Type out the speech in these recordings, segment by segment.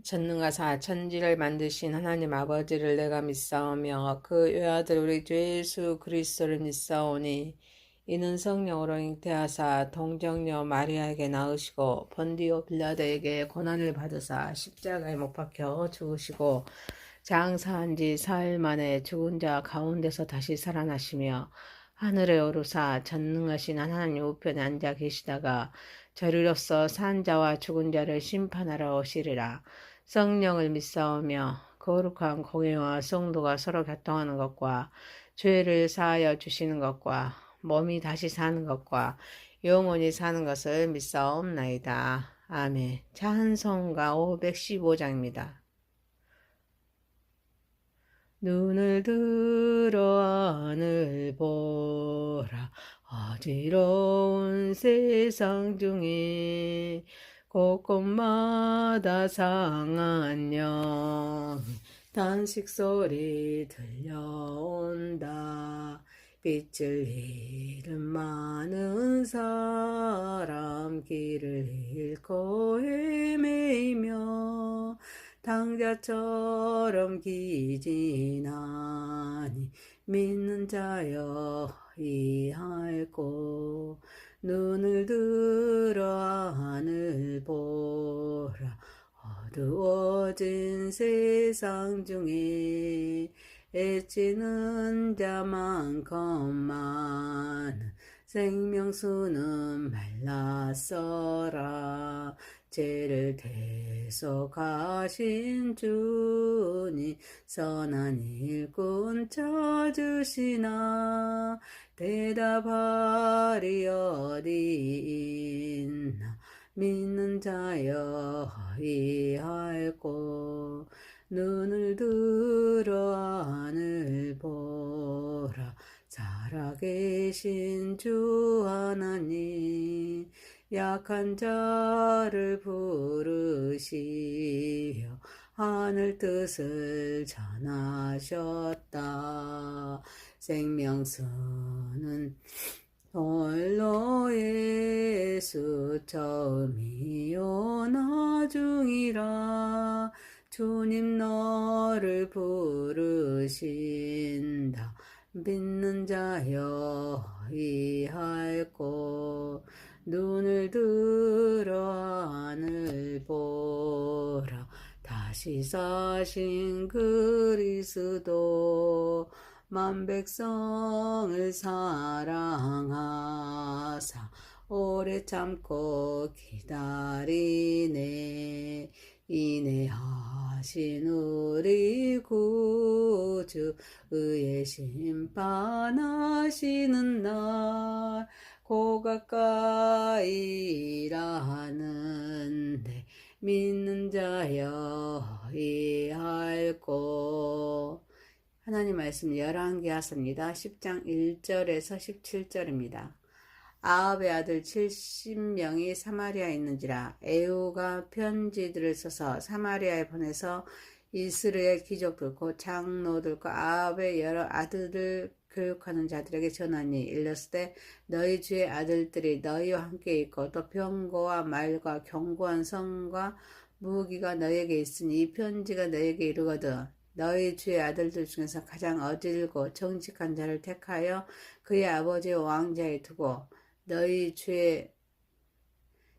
전능하사 천지를 만드신 하나님 아버지를 내가 믿사오며 그 외아들 우리 주 예수 그리스도를 믿사오니 이는 성령으로 잉태하사 동정녀 마리아에게 낳으시고 본디오 빌라도에게 고난을 받으사 십자가에 못 박혀 죽으시고 장사한 지 사흘 만에 죽은 자 가운데서 다시 살아나시며 하늘에 오르사 전능하신 하나님 우편에 앉아 계시다가 저리로서 산 자와 죽은 자를 심판하러 오시리라. 성령을 믿사오며 거룩한 공예와 성도가 서로 교통하는 것과 죄를 사하여 주시는 것과 몸이 다시 사는 것과 영원히 사는 것을 믿사옵나이다. 아멘. 찬송가 515장입니다. 눈을 들어 하늘 보라. 어지러운 세상 중에 곳곳마다 상한 영 단식 소리 들려온다. 빛을 잃은 많은 사람 길을 잃고 헤매이며 당자처럼 기진하니 믿는 자여 이할고 눈을 들어 하늘 보라. 어두워진 세상 중에 애쓰는 자만큼만 생명수는 말랐어라. 죄를 대속하신 주님 선한 일꾼 찾으시나 대답하리 어디 있나 믿는 자여 이할고 눈을 들어 하늘 보라. 살아계신 주 하나님 약한 자를 부르시어 하늘 뜻을 전하셨다. 생명수는 홀로 예수 처음이요 나중이라. 주님 너를 부르신다. 믿는 자여 이할고 눈을 들어 하늘 보라. 다시 사신 그리스도 만 백성을 사랑하사 오래 참고 기다리네. 인내하신 우리 구주 의의 심판하시는 날 고 가까이 일하는데 믿는 자여 이할고. 하나님 말씀 열왕기하서입니다. 10장 1절에서 17절입니다. 아합의 아들 70명이 사마리아에 있는지라. 에후가 편지들을 써서 사마리아에 보내서 이스라엘 귀족들 곧 장로들과 아합의 여러 아들들 교육하는 자들에게 전하니 일렀을 너희 주의 아들들이 너희와 함께 있고 또 병거와 말과 견고한 성과 무기가 너희에게 있으니 이 편지가 너희에게 이르거든 너희 주의 아들들 중에서 가장 어질고 정직한 자를 택하여 그의 아버지의 왕자에 두고 너희 주의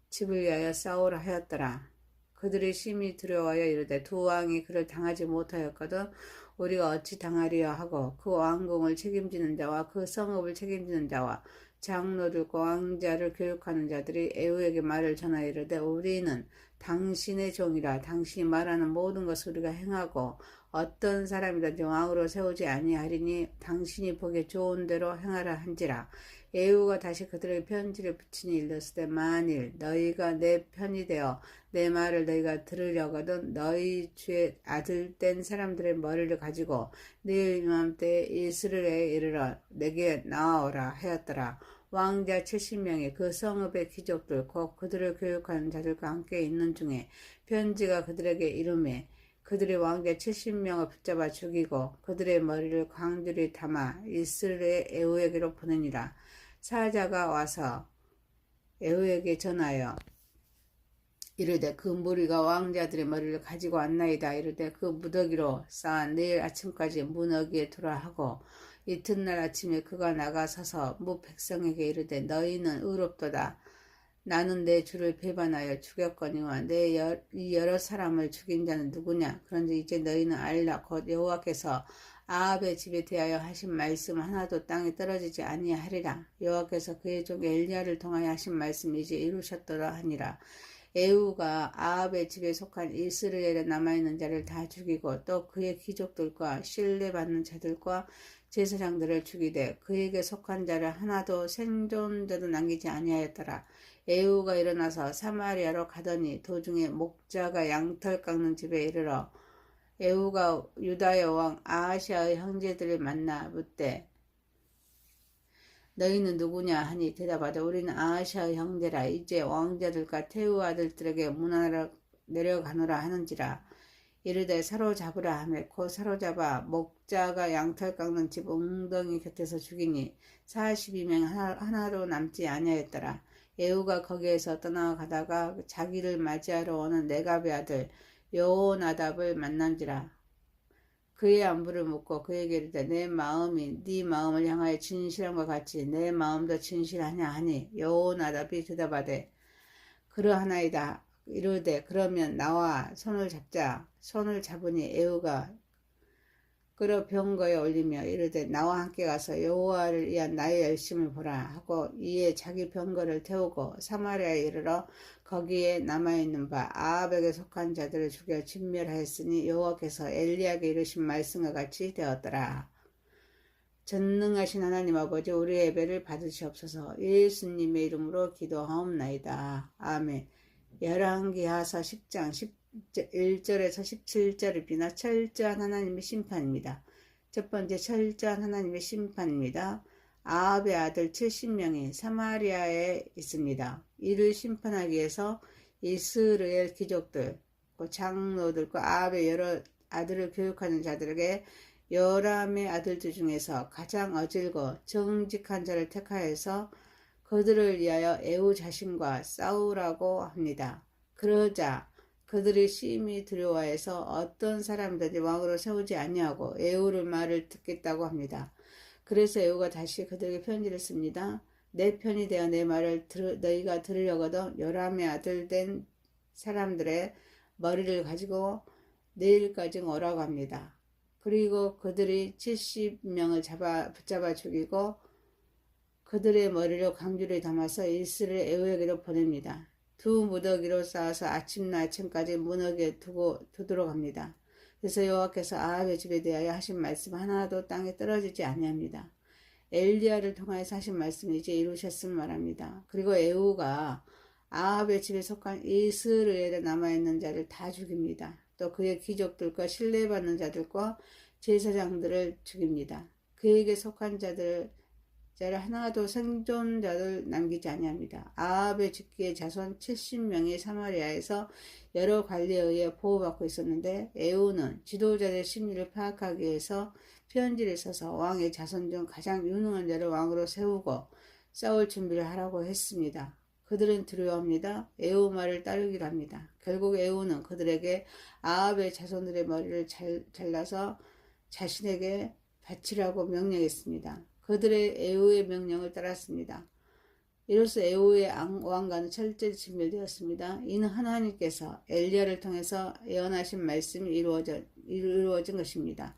집을 위하여 싸우라 하였더라. 그들이 심히 두려워하여 이르되 두 왕이 그를 당하지 못하였거든 우리가 어찌 당하리요 하고 그 왕궁을 책임지는 자와 그 성읍을 책임지는 자와 장로들과 왕자를 교육하는 자들이 에후에게 말을 전하여 이르되 우리는 당신의 종이라. 당신이 말하는 모든 것을 우리가 행하고 어떤 사람이든지 왕으로 세우지 아니하리니 당신이 보기에 좋은 대로 행하라 한지라. 에후가 다시 그들의 편지를 붙이니 일렀을 만일 너희가 내 편이 되어 내 말을 너희가 들으려거든 너희 주의 아들 된 사람들의 머리를 가지고 내일 이맘때 이스라엘에 이르러 내게 나아오라 하였더라. 왕자 70명이 그 성읍의 귀족들 곧 그들을 교육하는 자들과 함께 있는 중에 편지가 그들에게 이르매 그들이 왕자 70명을 붙잡아 죽이고 그들의 머리를 광주리에 담아 이스라엘 에후에게로 보내니라. 사자가 와서 에후에게 전하여 이르되 그 무리가 왕자들의 머리를 가지고 왔나이다. 이르되 그 무더기로 쌓아 내일 아침까지 무너기에 두라 하고 이튿날 아침에 그가 나가서서 무 백성에게 이르되 너희는 의롭도다. 나는 내 주를 배반하여 죽였거니와 이 여러 사람을 죽인 자는 누구냐? 그런데 이제 너희는 알라. 곧 여호와께서 아합의 집에 대하여 하신 말씀 하나도 땅에 떨어지지 아니하리라. 여호와께서 그의 종 엘리야를 통하여 하신 말씀이 이제 이루셨더라 하니라. 에후가 아합의 집에 속한 이스라엘에 남아있는 자를 다 죽이고 또 그의 귀족들과 신뢰받는 자들과 제사장들을 죽이되 그에게 속한 자를 하나도 생존자도 남기지 아니하였더라. 에후가 일어나서 사마리아로 가더니 도중에 목자가 양털 깎는 집에 이르러 에후가 유다의 왕 아하시아의 형제들을 만나 묻되 너희는 누구냐 하니 대답하되 우리는 아하시아의 형제라. 이제 왕자들과 태우 아들들에게 문하러 내려가노라 하는지라. 이르되 사로잡으라 하며 곧 사로잡아 목자가 양털 깎는 집 웅덩이 곁에서 죽이니 42명 하나도 남지 아니하였더라. 에후가 거기에서 떠나가다가 자기를 맞이하러 오는 네갑의 아들 여호나답을 만난지라. 그의 안부를 묻고 그에게 이르되 내 마음이 네 마음을 향하여 진실함과 같이 내 마음도 진실하냐 하니 여호나답이 대답하되 그러하나이다. 이르되 그러면 나와 손을 잡자. 손을 잡으니 에후가 끌어 병거에 올리며 이르되 나와 함께 가서 여호와를 위한 나의 열심을 보라 하고 이에 자기 병거를 태우고 사마리아에 이르러 거기에 남아있는 바 아합에게 속한 자들을 죽여 진멸하였으니 여호와께서 엘리야에게 이르신 말씀과 같이 되었더라. 전능하신 하나님 아버지 우리의 예배를 받으시옵소서. 예수님의 이름으로 기도하옵나이다. 아멘. 열왕기하서 10장 1절에서 17절입니다. 철저한 하나님의 심판입니다. 첫 번째 철저한 하나님의 심판입니다. 아합의 아들 70명이 사마리아에 있습니다. 이를 심판하기 위해서 이스라엘 귀족들, 장로들과 아합의 여러 아들을 교육하는 자들에게 요람의 아들들 중에서 가장 어질고 정직한 자를 택하여서 그들을 위하여 에후 자신과 싸우라고 합니다. 그러자 그들이 심히 두려워해서 어떤 사람들이 왕으로 세우지 아니하고 에후를 말을 듣겠다고 합니다. 그래서 에후가 다시 그들에게 편지를 씁니다. 내 편이 되어 내 말을 너희가 들으려거든 요람의 아들 된 사람들의 머리를 가지고 내일까지 오라고 합니다. 그리고 그들이 70명을 붙잡아 죽이고 그들의 머리를 광주리에 담아서 이스라엘 에후에게로 보냅니다. 두 무더기로 쌓아서 아침날 아침까지 무너기에 두도록 합니다. 그래서 여호와께서 아합의 집에 대하여 하신 말씀 하나도 땅에 떨어지지 아니합니다. 엘리야를 통하여서 하신 말씀이 이제 이루셨음을 말합니다. 그리고 에후가 아합의 집에 속한 이스라엘에 남아있는 자를 다 죽입니다. 또 그의 귀족들과 신뢰받는 자들과 제사장들을 죽입니다. 그에게 속한 자를 하나도 생존자를 남기지 아니합니다. 아합의 집기의 자손 70명이 사마리아에서 여러 관리에 의해 보호받고 있었는데 에후는 지도자의 심리를 파악하기 위해서 편지를 써서 왕의 자손 중 가장 유능한 자를 왕으로 세우고 싸울 준비를 하라고 했습니다. 그들은 두려워합니다. 에후 말을 따르기로 합니다. 결국 에후는 그들에게 아합의 자손들의 머리를 잘라서 자신에게 바치라고 명령했습니다. 그들의 에후의 명령을 따랐습니다. 이로써 에후의 왕관은 철저히 진멸되었습니다. 이는 하나님께서 엘리야를 통해서 예언하신 말씀이 이루어진 것입니다.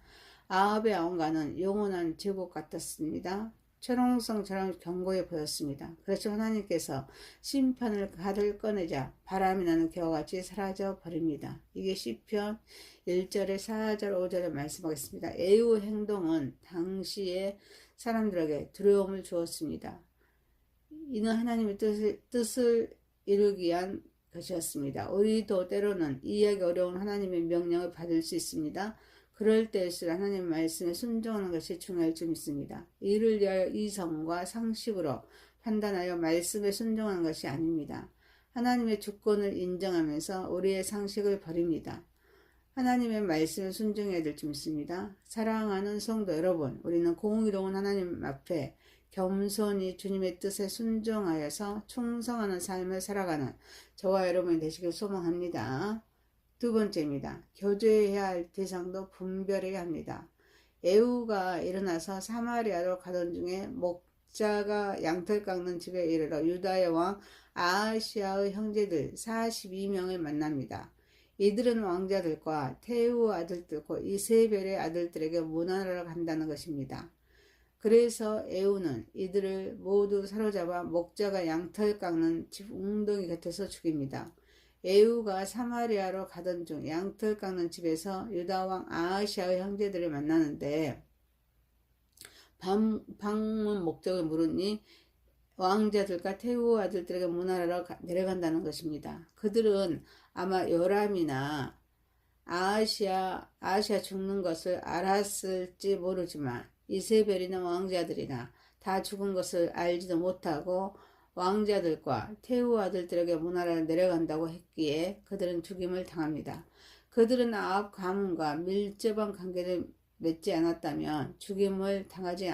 아합의 왕관은 영원한 제국 같았습니다. 철옹성처럼 견고해 보였습니다. 그래서 하나님께서 심판을 가득 꺼내자 바람이 나는 겨와 같이 사라져 버립니다. 이게 시편 1절에 4절 5절에 말씀하겠습니다. 에후 행동은 당시에 사람들에게 두려움을 주었습니다. 이는 하나님의 뜻을 이루기 위한 것이었습니다. 우리도 때로는 이해하기 어려운 하나님의 명령을 받을 수 있습니다. 그럴 때일수록 하나님의 말씀에 순종하는 것이 중요할 줄 믿습니다. 이를 위하여 이성과 상식으로 판단하여 말씀에 순종하는 것이 아닙니다. 하나님의 주권을 인정하면서 우리의 상식을 버립니다. 하나님의 말씀에 순종해야 될 줄 믿습니다. 사랑하는 성도 여러분, 우리는 공의로운 하나님 앞에 겸손히 주님의 뜻에 순종하여서 충성하는 삶을 살아가는 저와 여러분이 되시길 소망합니다. 두 번째입니다. 교제해야 할 대상도 분별해야 합니다. 에후가 일어나서 사마리아로 가던 중에 목자가 양털 깎는 집에 이르러 유다의 왕 아하시아의 형제들 42명을 만납니다. 이들은 왕자들과 태우 아들들과 이세벨의 아들들에게 문안하러 간다는 것입니다. 그래서 에후는 이들을 모두 사로잡아 목자가 양털 깎는 집 웅덩이 곁에서 죽입니다. 에후가 사마리아로 가던 중 양털 깎는 집에서 유다왕 아하시아의 형제들을 만나는데 방문 목적을 물으니 왕자들과 태우 아들들에게 문안하러 내려간다는 것입니다. 그들은 아마 요람이나 아하시아 죽는 것을 알았을지 모르지만 이세벨이나 왕자들이나 다 죽은 것을 알지도 못하고 왕자들과 태우 아들들에게 문하러 내려간다고 했기에 그들은 죽임을 당합니다. 그들은 아합 가문과 밀접한 관계를 맺지 않았다면 죽임을 당하지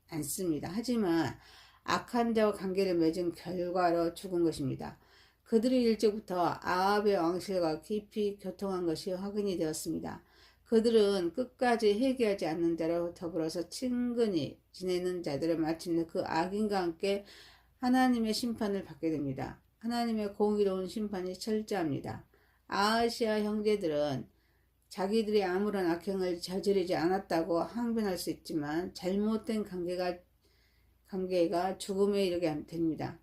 않습니다. 하지만 악한 자와 관계를 맺은 결과로 죽은 것입니다. 그들이 일찍부터 아합의 왕실과 깊이 교통한 것이 확인이 되었습니다. 그들은 끝까지 회개하지 않는 자로 더불어서 친근히 지내는 자들을 마침내 그 악인과 함께 하나님의 심판을 받게 됩니다. 하나님의 공의로운 심판이 철저합니다. 아하시아 형제들은 자기들이 아무런 악행을 저지르지 않았다고 항변할 수 있지만 잘못된 관계가 죽음에 이르게 됩니다.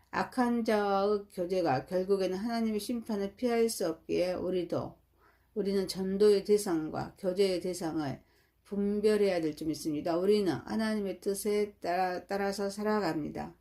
악한 자와의 교제가 결국에는 하나님의 심판을 피할 수 없기에 우리는 전도의 대상과 교제의 대상을 분별해야 될 점 있습니다. 우리는 하나님의 뜻에 따라서 살아갑니다.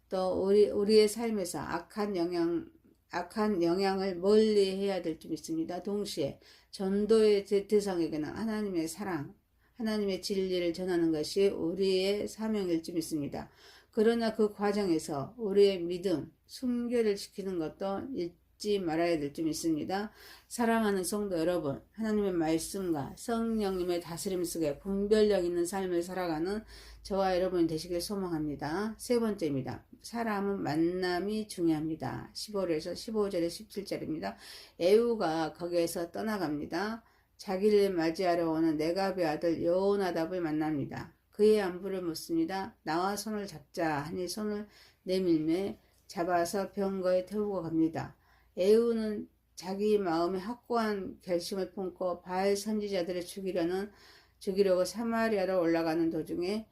또 우리의 삶에서 악한 영향을 멀리해야 될 점 있습니다. 동시에 전도의 대상에게는 하나님의 사랑, 하나님의 진리를 전하는 것이 우리의 사명일 점 있습니다. 그러나 그 과정에서 우리의 믿음, 순결을 지키는 것도 잊지 말아야 될 점 있습니다. 사랑하는 성도 여러분, 하나님의 말씀과 성령님의 다스림 속에 분별력 있는 삶을 살아가는 저와 여러분이 되시길 소망합니다. 세 번째입니다. 사람은 만남이 중요합니다. 15절에서 15절에 17절입니다. 에후가 거기에서 떠나갑니다. 자기를 맞이하러 오는 네갑의 아들 여호나답을 만납니다. 그의 안부를 묻습니다. 나와 손을 잡자 하니 손을 내밀매 잡아서 병거에 태우고 갑니다. 에후는 자기 마음에 확고한 결심을 품고 바알 선지자들을 죽이려고 사마리아로 올라가는 도중에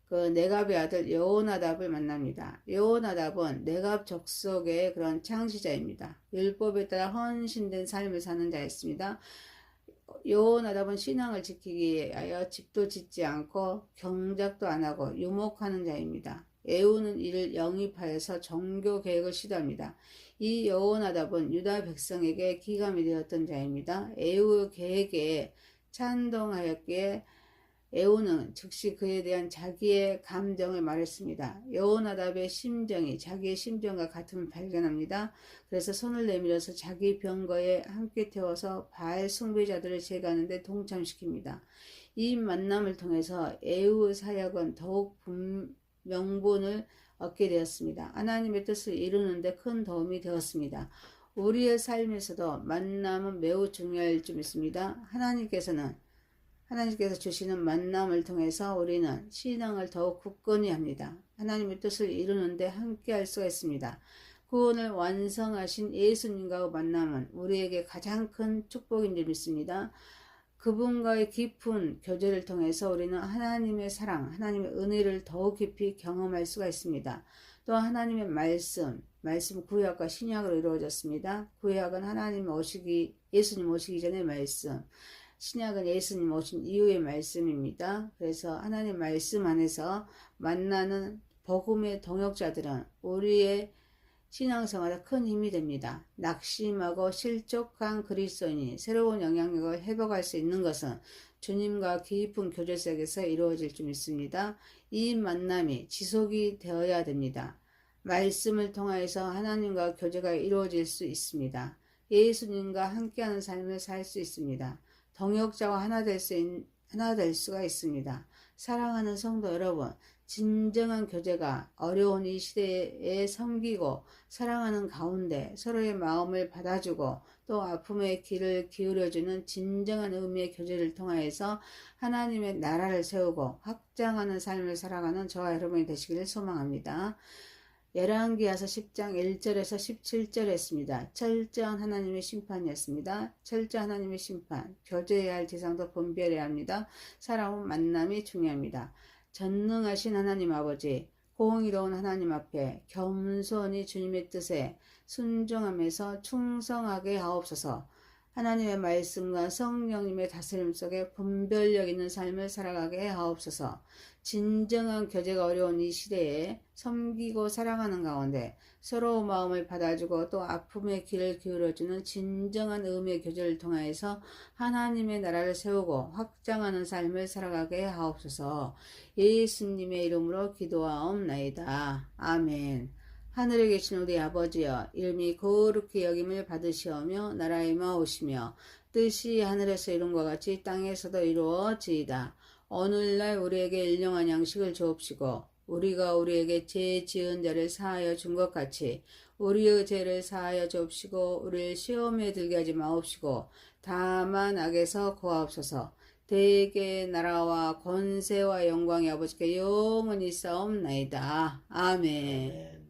그 네갑의 아들 여호나답을 만납니다. 여호나답은 네갑 족속의 그런 창시자입니다. 율법에 따라 헌신된 삶을 사는 자였습니다. 여호나답은 신앙을 지키기 위하여 집도 짓지 않고 경작도 안 하고 유목하는 자입니다. 에후는 이를 영입하여서 종교 개혁을 시도합니다. 이 여호나답은 유다 백성에게 기감이 되었던 자입니다. 에후의 계획에 찬동하였기에 에후는 즉시 그에 대한 자기의 감정을 말했습니다. 여호나답의 심정이 자기의 심정과 같음을 발견합니다. 그래서 손을 내밀어서 자기 병거에 함께 태워서 바알 숭배자들을 제거하는 데 동참시킵니다. 이 만남을 통해서 에후의 사역은 더욱 명분을 얻게 되었습니다. 하나님의 뜻을 이루는 데 큰 도움이 되었습니다. 우리의 삶에서도 만남은 매우 중요할 줄 믿습니다. 하나님께서 주시는 만남을 통해서 우리는 신앙을 더욱 굳건히 합니다. 하나님의 뜻을 이루는데 함께 할 수가 있습니다. 구원을 완성하신 예수님과의 만남은 우리에게 가장 큰 축복인 줄 믿습니다. 그분과의 깊은 교제를 통해서 우리는 하나님의 사랑, 하나님의 은혜를 더욱 깊이 경험할 수가 있습니다. 또 하나님의 말씀 구약과 신약으로 이루어졌습니다. 구약은 예수님 오시기 전의 말씀, 신약은 예수님 오신 이후의 말씀입니다. 그래서 하나님의 말씀 안에서 만나는 복음의 동역자들은 우리의 신앙생활에 큰 힘이 됩니다. 낙심하고 실족한 그리스도인이 새로운 영향력을 회복할 수 있는 것은 주님과 깊은 교제 속에서 이루어질 줄 믿습니다. 이 만남이 지속이 되어야 됩니다. 말씀을 통하여서 하나님과 교제가 이루어질 수 있습니다. 예수님과 함께하는 삶을 살 수 있습니다. 동역자와 하나 될 수가 있습니다. 사랑하는 성도 여러분, 진정한 교제가 어려운 이 시대에 섬기고 사랑하는 가운데 서로의 마음을 받아주고 또 아픔의 귀를 기울여주는 진정한 의미의 교제를 통하여서 하나님의 나라를 세우고 확장하는 삶을 살아가는 저와 여러분이 되시기를 소망합니다. 열왕기하서 10장 1절에서 17절이었습니다. 철저한 하나님의 심판이었습니다. 철저한 하나님의 심판, 교제해야 할 대상도 분별해야 합니다. 사람은 만남이 중요합니다. 전능하신 하나님 아버지, 공의로운 하나님 앞에 겸손히 주님의 뜻에 순종하면서 충성하게 하옵소서. 하나님의 말씀과 성령님의 다스림 속에 분별력 있는 삶을 살아가게 하옵소서. 진정한 교제가 어려운 이 시대에 섬기고 사랑하는 가운데 서로 마음을 받아주고 또 아픔의 귀를 기울여주는 진정한 의미의 교제를 통하여서 하나님의 나라를 세우고 확장하는 삶을 살아가게 하옵소서. 예수님의 이름으로 기도하옵나이다. 아멘. 하늘에 계신 우리 아버지여, 이름이 거룩히 여김을 받으시오며 나라에 임하오시며 뜻이 하늘에서 이룬 것 같이 땅에서도 이루어지이다. 오늘날 우리에게 일용할 양식을 주옵시고 우리가 우리에게 죄 지은 자를 사하여 준 것 같이 우리의 죄를 사하여 주옵시고 우리를 시험에 들게 하지 마옵시고 다만 악에서 구하옵소서. 대개 나라와 권세와 영광이 아버지께 영원히 싸움나이다. 아멘.